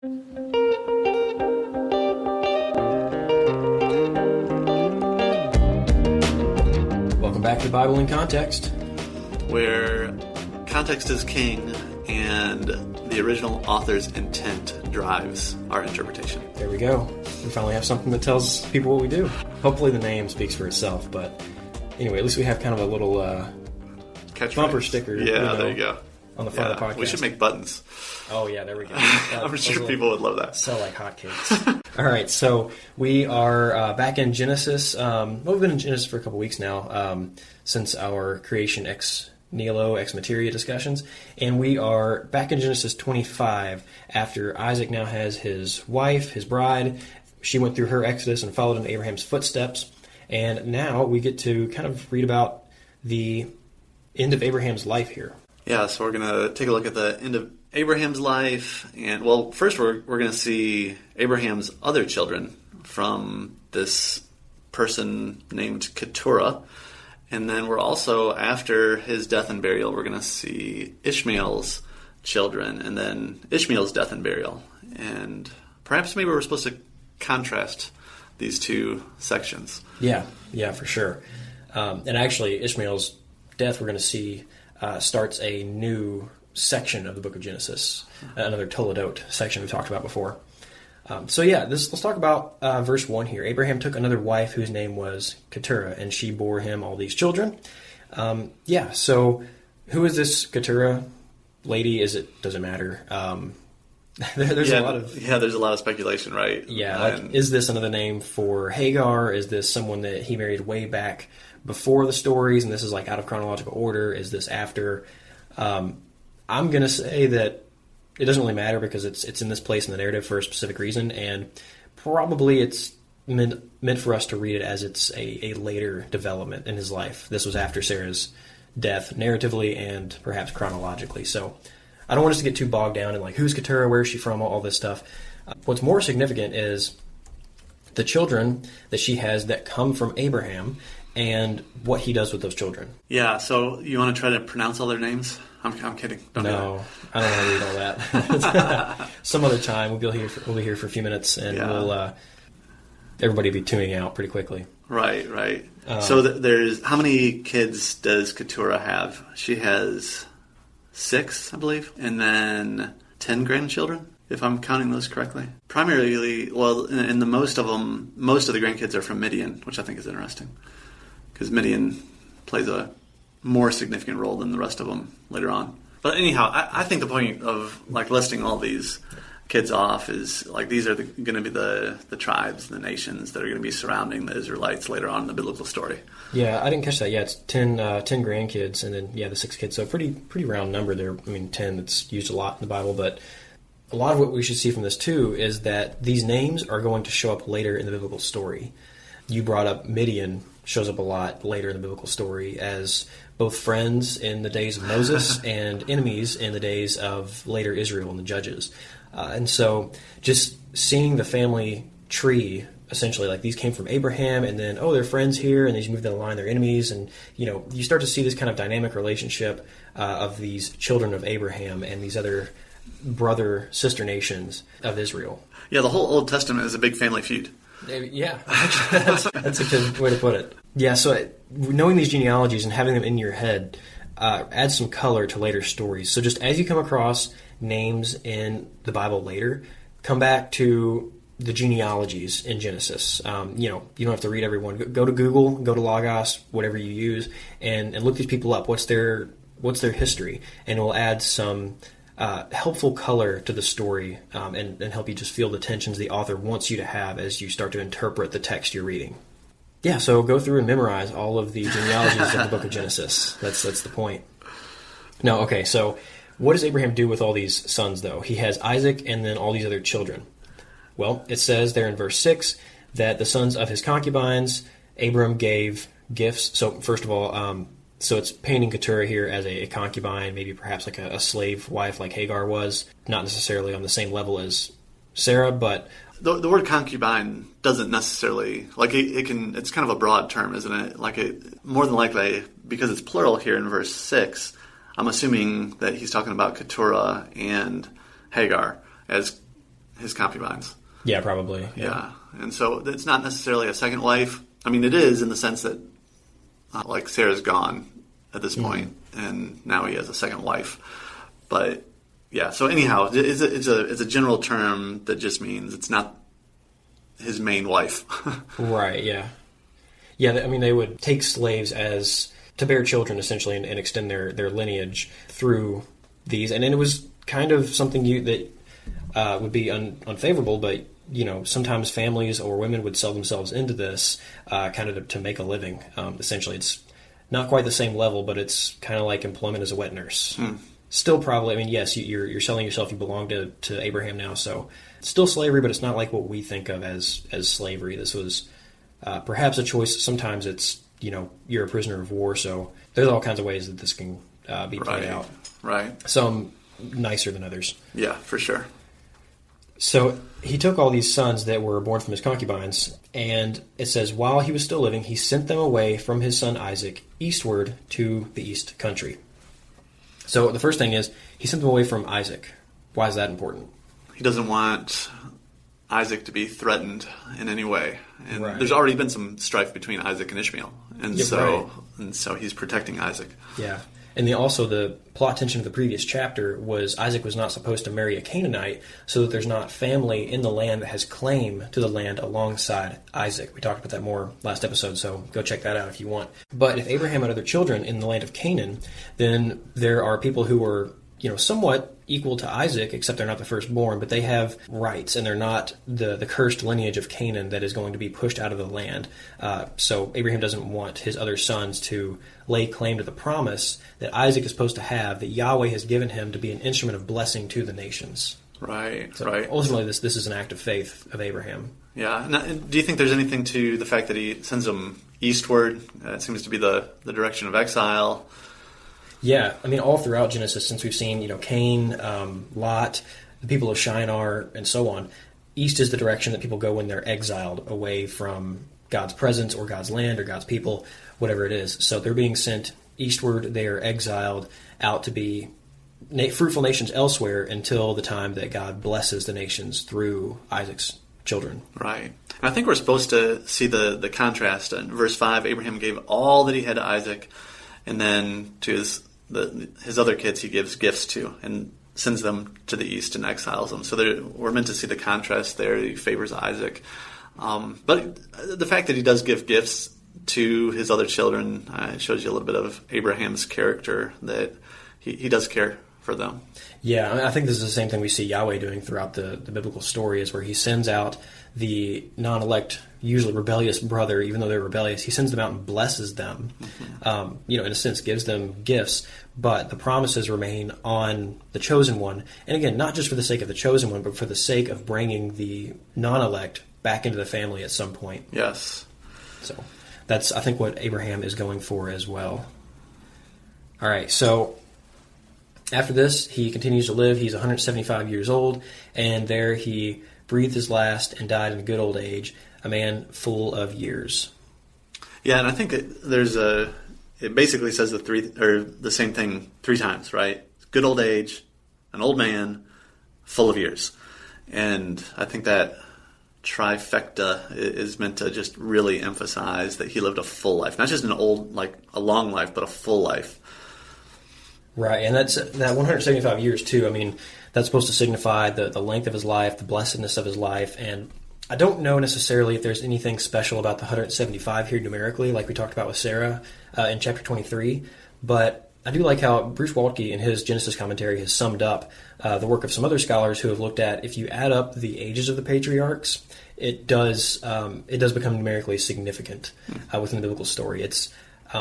Welcome back to Bible in Context, where context is king and the original author's intent drives our interpretation. There we go. We finally have something that tells people what we do. Hopefully the name speaks for itself, but anyway, at least we have kind of a little bumper sticker. Yeah, there you go. On the front of the podcast. We should make buttons. Oh, yeah, there we go. I'm sure people would love that. Sell like hotcakes. All right, so we are back in Genesis. We've been in Genesis for a couple weeks now, since our creation ex nihilo, ex materia discussions. And we are back in Genesis 25 after Isaac now has his wife, his bride. She went through her exodus and followed in Abraham's footsteps. And now we get to kind of read about the end of Abraham's life here. Yeah, so we're going to take a look at the end of Abraham's life. And, well, first we're going to see Abraham's other children from this person named Keturah. And then we're also, after his death and burial, we're going to see Ishmael's children and then Ishmael's death and burial. And perhaps maybe we're supposed to contrast these two sections. Yeah, for sure. And actually, Ishmael's death, we're going to see, starts a new section of the book of Genesis, another Toledot section we talked about before. Let's talk about verse 1 here. Abraham took another wife whose name was Keturah, and she bore him all these children. So who is this Keturah lady? Does it matter? There's a lot of speculation, right? Yeah, is this another name for Hagar? Is this someone that he married way back before the stories, and this is like out of chronological order? Is this after? I'm going to say that it doesn't really matter because it's in this place in the narrative for a specific reason, and probably it's meant for us to read it as it's a later development in his life. This was after Sarah's death, narratively and perhaps chronologically. So I don't want us to get too bogged down in like who's Keturah, where is she from, all this stuff. What's more significant is the children that she has that come from Abraham and what he does with those children. Yeah, so you want to try to pronounce all their names? I'm kidding. No, I don't want to read all that. Some other time we'll be here for a few minutes, and we'll everybody be tuning out pretty quickly. Right. So there's how many kids does Keturah have? She has 6, I believe, and then 10 grandchildren, if I'm counting those correctly. Primarily, well, in the most of the grandkids are from Midian, which I think is interesting, because Midian plays a more significant role than the rest of them later on. But anyhow, I think the point of like listing all these kids off is like these are going to be the tribes, the nations that are going to be surrounding the Israelites later on in the biblical story. Yeah, I didn't catch that. Yeah, it's 10 grandkids, and then the 6 kids. So pretty round number there. I mean, 10. It's used a lot in the Bible, but a lot of what we should see from this too is that these names are going to show up later in the biblical story. You brought up Midian. Shows up a lot later in the biblical story as both friends in the days of Moses and enemies in the days of later Israel and the Judges. And so just seeing the family tree, essentially, like these came from Abraham, and then, they're friends here, and these move down the line, they're enemies, and, you start to see this kind of dynamic relationship of these children of Abraham and these other brother-sister nations of Israel. Yeah, the whole Old Testament is a big family feud. Yeah, that's a good way to put it. Yeah, so knowing these genealogies and having them in your head adds some color to later stories. So just as you come across names in the Bible later, come back to the genealogies in Genesis. You don't have to read every one. Go to Google, go to Logos, whatever you use, and look these people up. What's their history? And it will add some helpful color to the story and help you just feel the tensions the author wants you to have as you start to interpret the text you're reading. Yeah, so go through and memorize all of the genealogies of the book of Genesis. That's the point. No, okay, so what does Abraham do with all these sons, though? He has Isaac and then all these other children. Well, it says there in verse 6 that the sons of his concubines, Abram gave gifts. So first of all, so it's painting Keturah here as a concubine, maybe perhaps like a slave wife like Hagar was, not necessarily on the same level as Sarah, but the word concubine doesn't necessarily, like it's kind of a broad term, isn't it? Like more than likely, because it's plural here in verse 6, I'm assuming that he's talking about Keturah and Hagar as his concubines. Yeah, probably. Yeah. And so it's not necessarily a second wife. I mean, it is in the sense that, like, Sarah's gone at this point, and now he has a second wife. But, yeah, so anyhow, it's a general term that just means it's not his main wife. Right, yeah. Yeah, I mean, they would take slaves as to bear children, essentially, and extend their lineage through these. And then it was kind of something that would be unfavorable, but, you know, sometimes families or women would sell themselves into this kind of to make a living. Essentially, it's not quite the same level, but it's kind of like employment as a wet nurse. Still probably, I mean, yes, you're selling yourself, you belong to Abraham now, so it's still slavery, but it's not like what we think of as slavery. This was perhaps a choice. Sometimes it's, you know, you're a prisoner of war, so there's all kinds of ways that this can be played out. Right. Some nicer than others. Yeah, for sure. So he took all these sons that were born from his concubines, and it says, while he was still living, he sent them away from his son Isaac eastward to the east country. So the first thing is, he sent them away from Isaac. Why is that important? He doesn't want Isaac to be threatened in any way. And right. There's already been some strife between Isaac and Ishmael. And Yeah, so right. and so he's protecting Isaac. Yeah. And also the plot tension of the previous chapter was Isaac was not supposed to marry a Canaanite so that there's not family in the land that has claim to the land alongside Isaac. We talked about that more last episode, so go check that out if you want. But if Abraham had other children in the land of Canaan, then there are people who are, you know, somewhat equal to Isaac, except they're not the firstborn, but they have rights, and they're not the cursed lineage of Canaan that is going to be pushed out of the land. So Abraham doesn't want his other sons to lay claim to the promise that Isaac is supposed to have, that Yahweh has given him to be an instrument of blessing to the nations. Right, So right. ultimately, this is an act of faith of Abraham. Yeah. Now, do you think there's anything to the fact that he sends them eastward? It seems to be the direction of exile. Yeah, I mean, all throughout Genesis, since we've seen, you know, Cain, Lot, the people of Shinar, and so on, east is the direction that people go when they're exiled away from God's presence or God's land or God's people, whatever it is. So they're being sent eastward. They are exiled out to be fruitful nations elsewhere until the time that God blesses the nations through Isaac's children. Right. And I think we're supposed to see the contrast. In verse 5, Abraham gave all that he had to Isaac, and then to his other kids he gives gifts to and sends them to the east and exiles them. So we're meant to see the contrast there. He favors Isaac. But the fact that he does give gifts to his other children shows you a little bit of Abraham's character, that he does care for them. Yeah, I think this is the same thing we see Yahweh doing throughout the biblical story, is where he sends out the non-elect, usually rebellious brother, even though they're rebellious, he sends them out and blesses them. Mm-hmm. In a sense, gives them gifts, but the promises remain on the chosen one. And again, not just for the sake of the chosen one, but for the sake of bringing the non-elect back into the family at some point. Yes. So that's, I think, what Abraham is going for as well. All right, so after this, he continues to live. He's 175 years old, and there he breathed his last and died in a good old age, a man full of years. Yeah, and I think it basically says the same thing three times, right? Good old age, an old man, full of years. And I think that trifecta is meant to just really emphasize that he lived a full life, not just a long life, but a full life. Right, and that's that 175 years too. I mean, that's supposed to signify the length of his life, the blessedness of his life, and I don't know necessarily if there's anything special about the 175 here numerically, like we talked about with Sarah in chapter 23, but I do like how Bruce Waltke in his Genesis commentary has summed up the work of some other scholars who have looked at, if you add up the ages of the patriarchs, it does become numerically significant within the biblical story. It's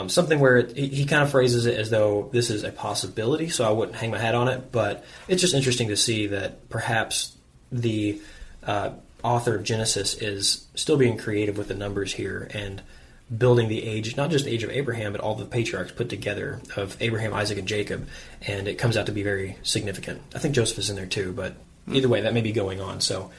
something where he kind of phrases it as though this is a possibility, so I wouldn't hang my hat on it, but it's just interesting to see that perhaps the author of Genesis is still being creative with the numbers here and building the age, not just the age of Abraham, but all the patriarchs put together of Abraham, Isaac, and Jacob, and it comes out to be very significant. I think Joseph is in there too, but either way, that may be going on. So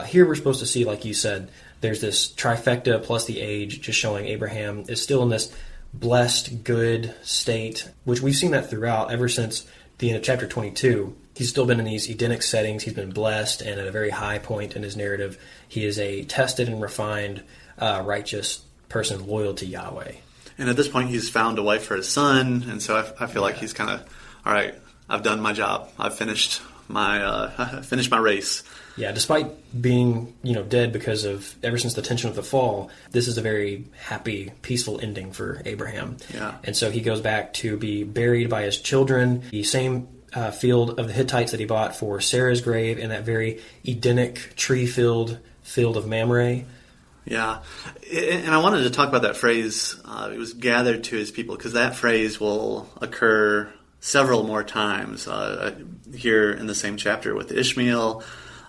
here we're supposed to see, like you said, there's this trifecta plus the age, just showing Abraham is still in this blessed, good state, which we've seen that throughout ever since the end of chapter 22. he's still been in these Edenic settings. He's been blessed, and at a very high point in his narrative, he is a tested and refined, righteous person loyal to Yahweh. And at this point, he's found a wife for his son, and so I feel like he's kind of, all right, I've done my job. I've finished my race. Yeah, despite being, dead because of, ever since the tension of the fall, this is a very happy, peaceful ending for Abraham. Yeah. And so he goes back to be buried by his children, the same field of the Hittites that he bought for Sarah's grave, in that very Edenic, tree-filled field of Mamre. Yeah. And I wanted to talk about that phrase, it was gathered to his people, because that phrase will occur several more times here in the same chapter with Ishmael,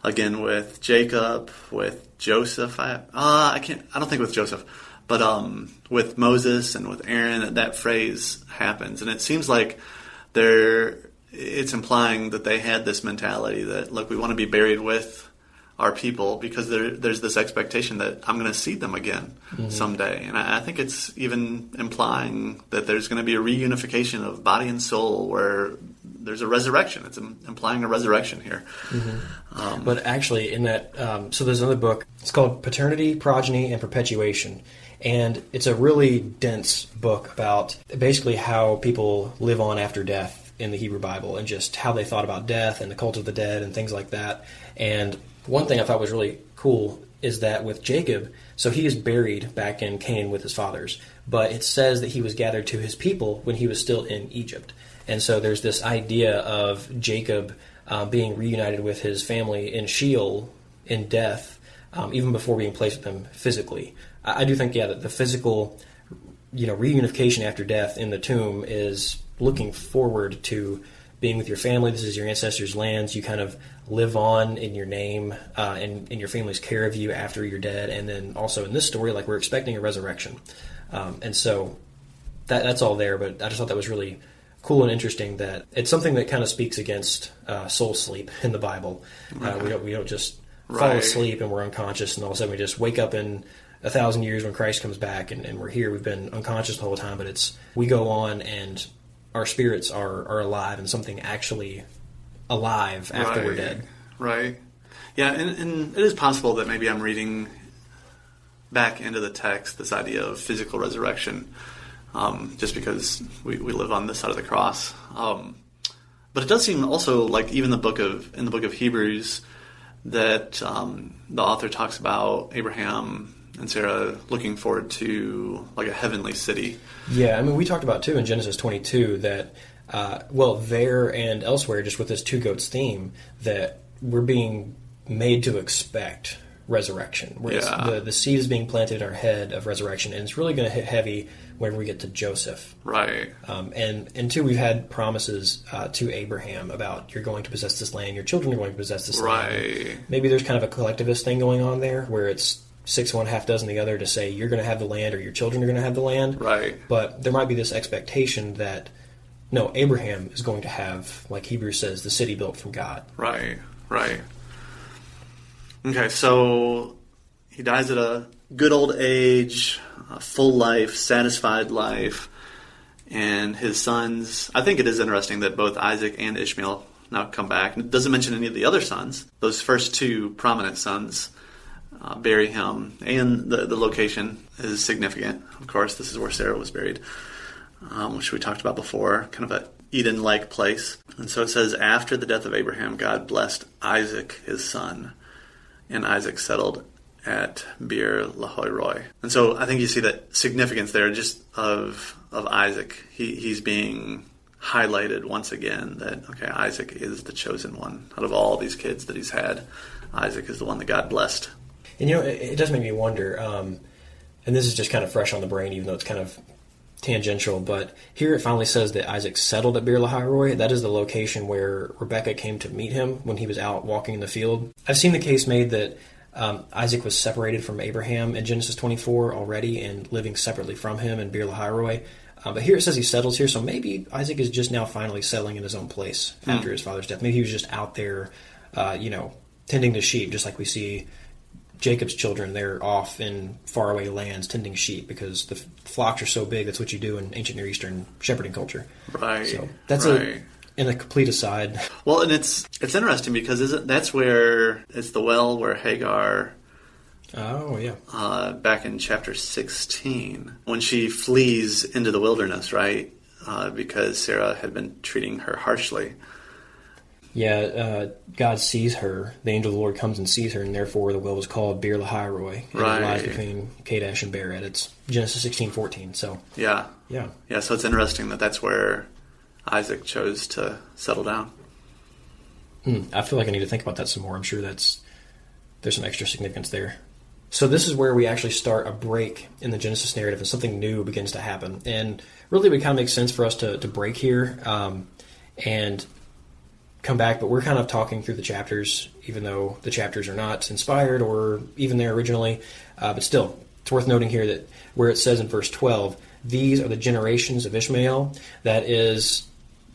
again with Jacob, with Joseph. I don't think with Joseph, but with Moses and with Aaron, that phrase happens, and it seems like it's implying that they had this mentality that, look, we want to be buried with our people because there's this expectation that I'm going to see them again someday. And I think it's even implying that there's going to be a reunification of body and soul where there's a resurrection. It's implying a resurrection here. Mm-hmm. But actually in that, so there's another book, it's called Paternity, Progeny, and Perpetuation. And it's a really dense book about basically how people live on after death in the Hebrew Bible and just how they thought about death and the cult of the dead and things like that. And one thing I thought was really cool is that with Jacob, so he is buried back in Canaan with his fathers, but it says that he was gathered to his people when he was still in Egypt. And so there's this idea of Jacob being reunited with his family in Sheol, in death, even before being placed with them physically. I do think, that the physical, reunification after death in the tomb is looking forward to being with your family. This is your ancestors' lands. You kind of live on in your name and in your family's care of you after you're dead. And then also in this story, like, we're expecting a resurrection. And so that's all there. But I just thought that was really cool and interesting that it's something that kind of speaks against soul sleep in the Bible. Right. We don't just fall asleep and we're unconscious and all of a sudden we just wake up in 1,000 years when Christ comes back and we're here. We've been unconscious the whole time, but we go on and our spirits are alive and something actually alive after we're dead. Right. Yeah, and it is possible that maybe I'm reading back into the text this idea of physical resurrection, just because we live on this side of the cross. But it does seem also like even in the book of Hebrews that the author talks about Abraham and Sarah looking forward to like a heavenly city. Yeah, I mean, we talked about too in Genesis 22 that, there and elsewhere, just with this two goats theme, that we're being made to expect resurrection. Where the seed is being planted in our head of resurrection, and it's really going to hit heavy whenever we get to Joseph. Right. And two, we've had promises to Abraham about you're going to possess this land, your children are going to possess this land. Right. Maybe there's kind of a collectivist thing going on there where it's 6 one, half dozen the other to say you're going to have the land or your children are going to have the land. Right. But there might be this expectation that, no, Abraham is going to have, like Hebrews says, the city built from God. Right. Okay, so he dies at a good old age, a full life, satisfied life, and his sons. I think it is interesting that both Isaac and Ishmael now come back. It doesn't mention any of the other sons. Those first two prominent sons bury him, and the location is significant. Of course, this is where Sarah was buried, which we talked about before, kind of an Eden-like place. And so it says, after the death of Abraham, God blessed Isaac, his son, and Isaac settled at Beer Lahai Roi. And so I think you see that significance there just of Isaac. He's being highlighted once again that, okay, Isaac is the chosen one. Out of all these kids that he's had, Isaac is the one that God blessed. And it does make me wonder, and this is just kind of fresh on the brain, even though it's kind of tangential, but here it finally says that Isaac settled at Beer Lahai Roi. That is the location where Rebekah came to meet him when he was out walking in the field. I've seen the case made that Isaac was separated from Abraham in Genesis 24 already and living separately from him in Beer Lahai Roi. But here it says he settles here, so maybe Isaac is just now finally settling in his own place after his father's death. Maybe he was just out there, tending the sheep, just like we see Jacob's children. They're off in faraway lands tending sheep because the flocks are so big. That's what you do in ancient Near Eastern shepherding culture. Right. So that's And a complete aside. Well, and it's interesting because that's where it's the well where Hagar. Oh yeah. Back in chapter 16, when she flees into the wilderness, right? Because Sarah had been treating her harshly. Yeah, God sees her. The angel of the Lord comes and sees her, and therefore the well was called Beer Lahai Roi. Right. It lies between Kadesh and Bered. It's Genesis 16:14. So yeah. Yeah. So it's interesting that's where Isaac chose to settle down. I feel like I need to think about that some more. I'm sure there's some extra significance there. So this is where we actually start a break in the Genesis narrative, and something new begins to happen. And really, it would kind of make sense for us to break here and come back. But we're kind of talking through the chapters, even though the chapters are not inspired or even there originally. But still, it's worth noting here that where it says in verse 12, these are the generations of Ishmael, that is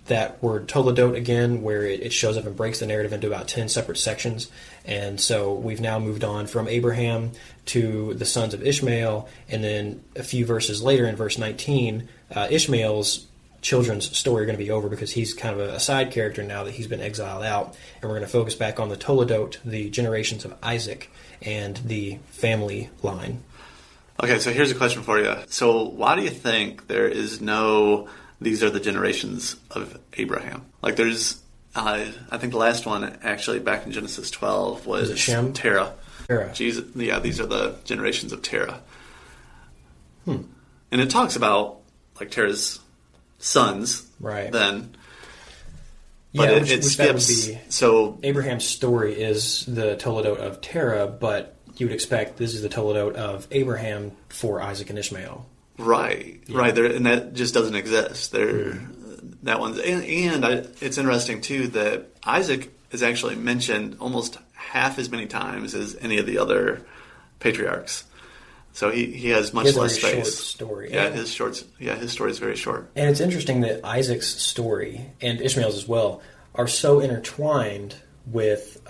that word toledot again, where it shows up and breaks the narrative into about 10 separate sections. And so we've now moved on from Abraham to the sons of Ishmael, and then a few verses later in verse 19, Ishmael's children's story are going to be over because he's kind of a side character now that he's been exiled out, and we're going to focus back on the toledot, the generations of Isaac, and the family line. Okay, so here's a question for you. So why do you think there is no... These are the generations of Abraham? Like there's, I think the last one actually back in Genesis 12 was Shem? Terah. Terah. Jesus, yeah, these are the generations of Terah. And it talks about like Terah's sons, right? Then, but yeah, it skips. That would be, so Abraham's story is the toledot of Terah, but you would expect this is the toledot of Abraham for Isaac and Ishmael. Right, yeah. Right. There, and that just doesn't exist. That one's, and it's interesting too that Isaac is actually mentioned almost half as many times as any of the other patriarchs. So he has much less space. Short story. Yeah, his story is very short. And it's interesting that Isaac's story and Ishmael's as well are so intertwined with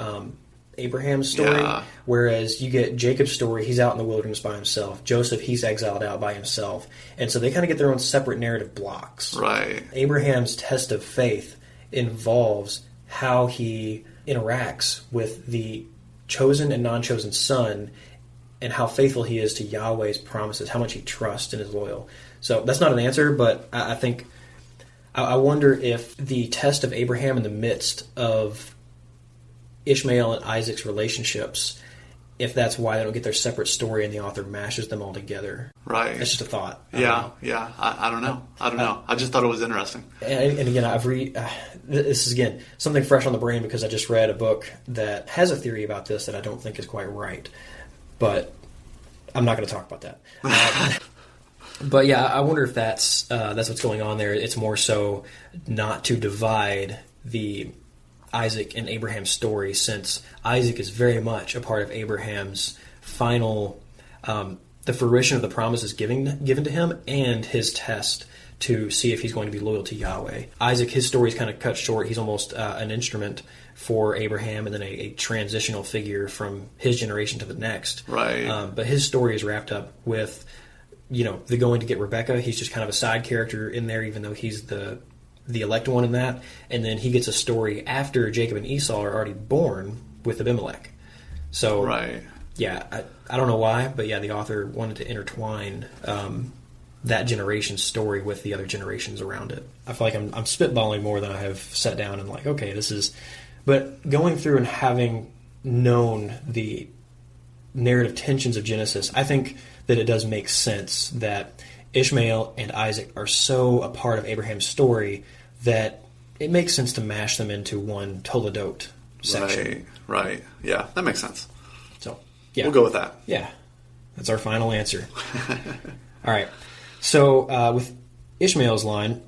Abraham's story, whereas you get Jacob's story, he's out in the wilderness by himself. Joseph, he's exiled out by himself. And so they kind of get their own separate narrative blocks. Right. Abraham's test of faith involves how he interacts with the chosen and non-chosen son, and how faithful he is to Yahweh's promises, how much he trusts and is loyal. So that's not an answer, but I think, I wonder if the test of Abraham in the midst of Ishmael and Isaac's relationships, if that's why they don't get their separate story and the author mashes them all together. Right. That's just a thought. Yeah. I don't know. I just thought it was interesting. And again, this is, again, something fresh on the brain because I just read a book that has a theory about this that I don't think is quite right. But I'm not going to talk about that. But yeah, I wonder if that's what's going on there. It's more so not to divide the Isaac and Abraham story, since Isaac is very much a part of Abraham's final, the fruition of the promises given to him and his test to see if he's going to be loyal to Yahweh. Isaac, his story is kind of cut short. He's almost an instrument for Abraham and then a transitional figure from his generation to the next. Right. But his story is wrapped up with, the going to get Rebekah. He's just kind of a side character in there, even though he's the elect one in that. And then he gets a story after Jacob and Esau are already born with Abimelech. So, right. Yeah, I don't know why, but yeah, the author wanted to intertwine that generation's story with the other generations around it. I feel like I'm spitballing more than I have sat down and like, okay, this is... But going through and having known the narrative tensions of Genesis, I think that it does make sense that Ishmael and Isaac are so a part of Abraham's story that it makes sense to mash them into one toledot section. Right. Yeah, that makes sense. So, yeah. We'll go with that. Yeah. That's our final answer. All right. So, with Ishmael's line,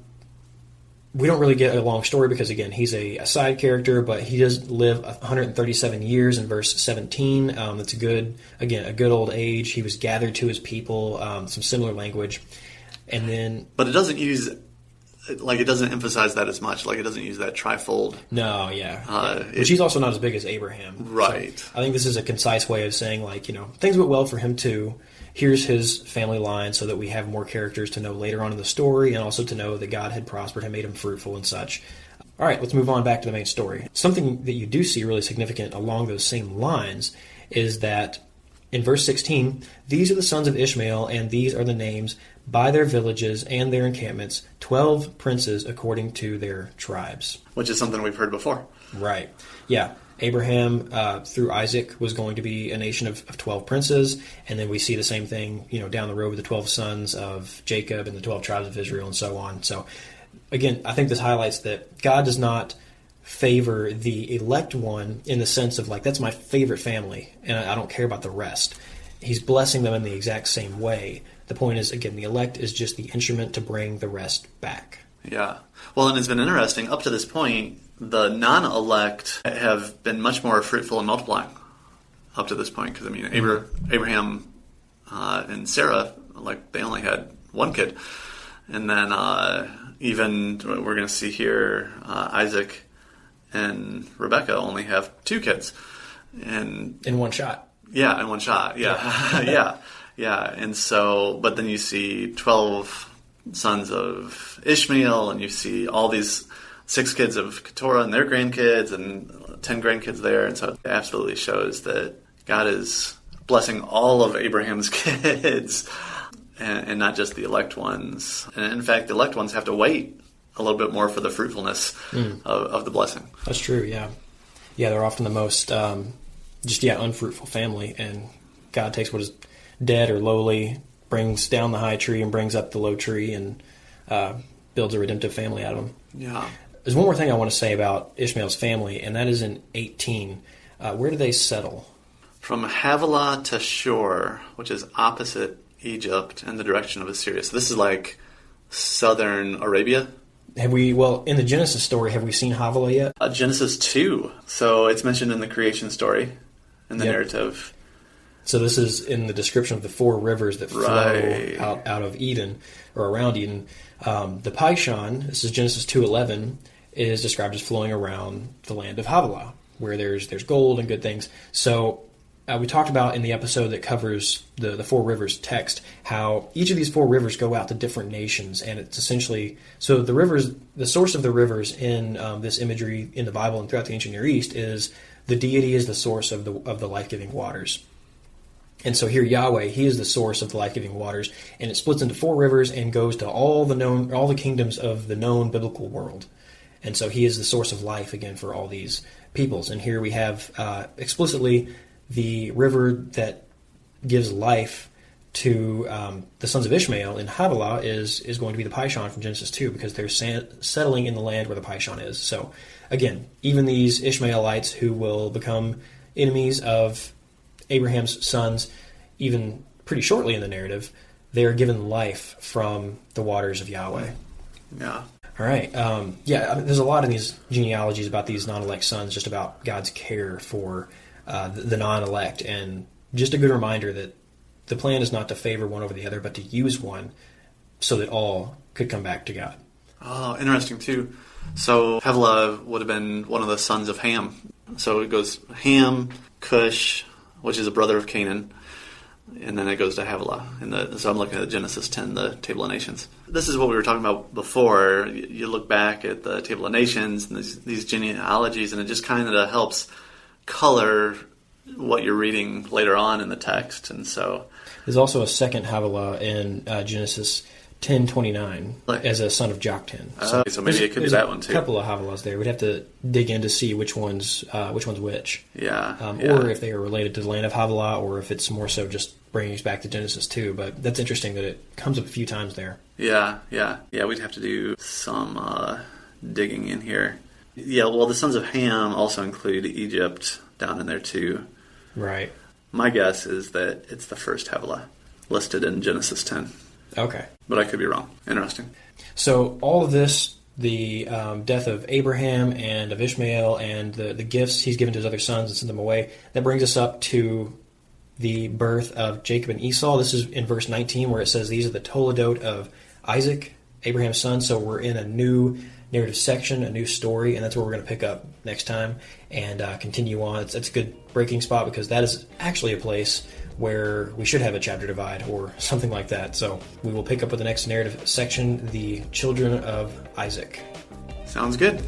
we don't really get a long story because, again, he's a side character, but he does live 137 years in verse 17. That's a good old age. He was gathered to his people, some similar language. And then... But it doesn't use... it doesn't emphasize that as much. It doesn't use that trifold. No, yeah. Which he's also not as big as Abraham. Right. So I think this is a concise way of saying, things went well for him too. Here's his family line so that we have more characters to know later on in the story, and also to know that God had prospered him, made him fruitful and such. All right, let's move on back to the main story. Something that you do see really significant along those same lines is that in verse 16, these are the sons of Ishmael, and these are the names by their villages and their encampments, 12 princes according to their tribes. Which is something we've heard before. Right. Yeah. Abraham, through Isaac, was going to be a nation of 12 princes, and then we see the same thing, down the road with the 12 sons of Jacob and the 12 tribes of Israel and so on. So, again, I think this highlights that God does not favor the elect one in the sense of, that's my favorite family, and I don't care about the rest. He's blessing them in the exact same way. The point is, again, the elect is just the instrument to bring the rest back. Yeah. Well, and it's been interesting. Up to this point, the non-elect have been much more fruitful and multiplying up to this point. Because, Abraham and Sarah, they only had one kid. And then even, we're going to see here, Isaac and Rebecca only have 2 kids. And in one shot. Yeah, in one shot. Yeah. Yeah. And so, but then you see 12 sons of Ishmael, and you see all these 6 kids of Keturah and their grandkids, and 10 grandkids there. And so it absolutely shows that God is blessing all of Abraham's kids, and not just the elect ones. And in fact, the elect ones have to wait a little bit more for the fruitfulness of the blessing. That's true, yeah. Yeah, they're often the most unfruitful family, and God takes what is dead or lowly, brings down the high tree and brings up the low tree, and builds a redemptive family out of them. Yeah. There's one more thing I want to say about Ishmael's family, and that is in 18. Where do they settle? From Havilah to Shur, which is opposite Egypt in the direction of Assyria. So this is southern Arabia. In the Genesis story, have we seen Havilah yet? Genesis 2. So it's mentioned in the creation story, in the narrative. So this is in the description of the 4 rivers that flow out of Eden, or around Eden. The Pishon, this is Genesis 2:11, is described as flowing around the land of Havilah, where there's gold and good things. So we talked about in the episode that covers the 4 rivers text, how each of these 4 rivers go out to different nations, and it's essentially, so the source of the rivers in this imagery in the Bible and throughout the ancient Near East is the deity is the source of the life-giving waters. And so here Yahweh, he is the source of the life-giving waters, and it splits into 4 rivers and goes to all the kingdoms of the known biblical world. And so he is the source of life again for all these peoples. And here we have explicitly the river that gives life to the sons of Ishmael in Havilah is going to be the Pishon from Genesis 2, because they're settling in the land where the Pishon is. So again, even these Ishmaelites who will become enemies of Abraham's sons, even pretty shortly in the narrative, they are given life from the waters of Yahweh. Yeah. All right. There's a lot in these genealogies about these non-elect sons, just about God's care for the non-elect, and just a good reminder that the plan is not to favor one over the other, but to use one so that all could come back to God. Oh, interesting too. So Havilah would have been one of the sons of Ham. So it goes Ham, Cush, which is a brother of Canaan, and then it goes to Havilah. So I'm looking at Genesis 10, the Table of Nations. This is what we were talking about before. You look back at the Table of Nations and these genealogies, and it just kind of helps color what you're reading later on in the text. And so there's also a second Havilah in Genesis 10:29 as a son of Joktan. So maybe it could be that one too. A couple of Havilahs there. We'd have to dig in to see which one's which. Yeah, Or if they are related to the land of Havilah, or if it's more so just bringing us back to Genesis 2. But that's interesting that it comes up a few times there. Yeah. We'd have to do some digging in here. Yeah, well, the sons of Ham also include Egypt down in there too. Right. My guess is that it's the first Havilah listed in Genesis 10. Okay. But I could be wrong. Interesting. So all of this, the death of Abraham and of Ishmael and the gifts he's given to his other sons and sent them away, that brings us up to the birth of Jacob and Esau. This is in verse 19 where it says these are the toledot of Isaac, Abraham's son. So we're in a new narrative section, a new story, and that's where we're going to pick up next time and continue on. It's a good breaking spot because that is actually a place where we should have a chapter divide or something like that. So we will pick up with the next narrative section, the children of Isaac. Sounds good.